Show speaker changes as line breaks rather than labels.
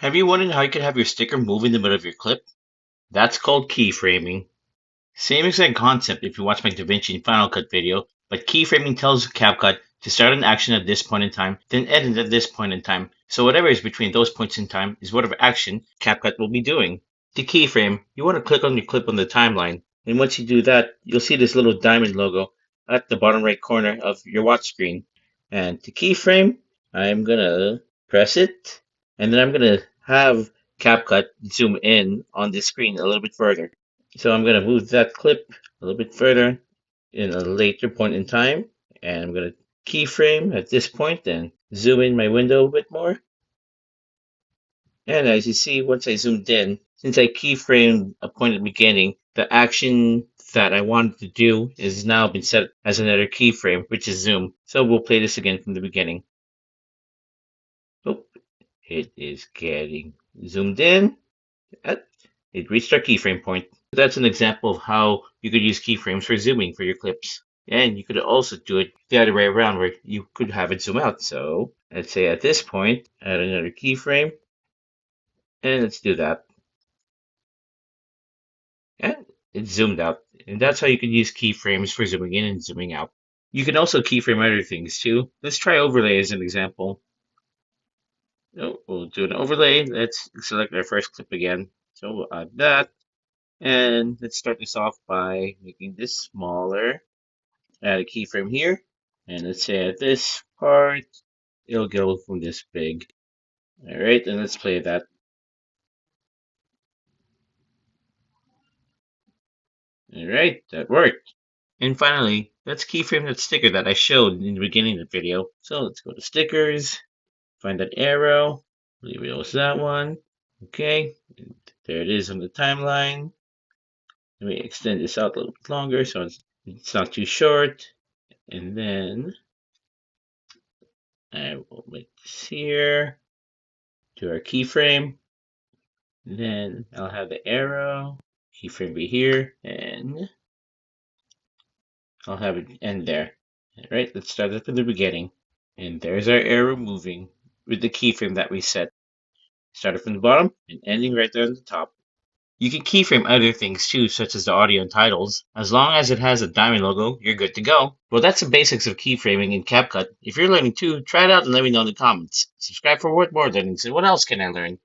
Have you wondered how you could have your sticker move in the middle of your clip? That's called keyframing. Same exact concept if you watch my DaVinci and Final Cut video, but keyframing tells CapCut to start an action at this point in time, then end at this point in time. So whatever is between those points in time is whatever action CapCut will be doing. To keyframe, you want to click on your clip on the timeline, and once you do that, you'll see this little diamond logo at the bottom right corner of your watch screen. And to keyframe, I'm gonna press it, and then I'm gonna have CapCut zoom in on this screen a little bit further. So I'm going to move that clip a little bit further in a later point in time, and I'm going to keyframe at this point and zoom in my window a bit more. And as you see, once I zoomed in, since I keyframed a point at the beginning, the action that I wanted to do is now been set as another keyframe, which is zoom. So we'll play this again from the beginning. Oh, it is getting zoomed in. It reached our keyframe point. That's an example of how you could use keyframes for zooming for your clips. And you could also do it the other way around where you could have it zoom out. So let's say at this point, add another keyframe. And let's do that. And it's zoomed out. And that's how you can use keyframes for zooming in and zooming out. You can also keyframe other things too. Let's try overlay as an example. So we'll do an overlay. Let's select our first clip again. So we'll add that. And let's start this off by making this smaller. Add a keyframe here. And let's say at this part, it'll go from this big. All right, and let's play that. All right, that worked. And finally, let's keyframe that sticker that I showed in the beginning of the video. So let's go to stickers, find that arrow, believe it was that one. Okay, there it is on the timeline. Let me extend this out a little bit longer so it's not too short. And then I will make this here to our keyframe. Then I'll have the arrow, keyframe be here, and I'll have it end there. All right, let's start at the beginning. And there's our arrow moving with the keyframe that we set. Started from the bottom and ending right there on the top. You can keyframe other things too, such as the audio and titles. As long as it has a diamond logo, you're good to go. Well, that's the basics of keyframing in CapCut. If you're learning too, try it out and let me know in the comments. Subscribe for more learnings, and what else can I learn?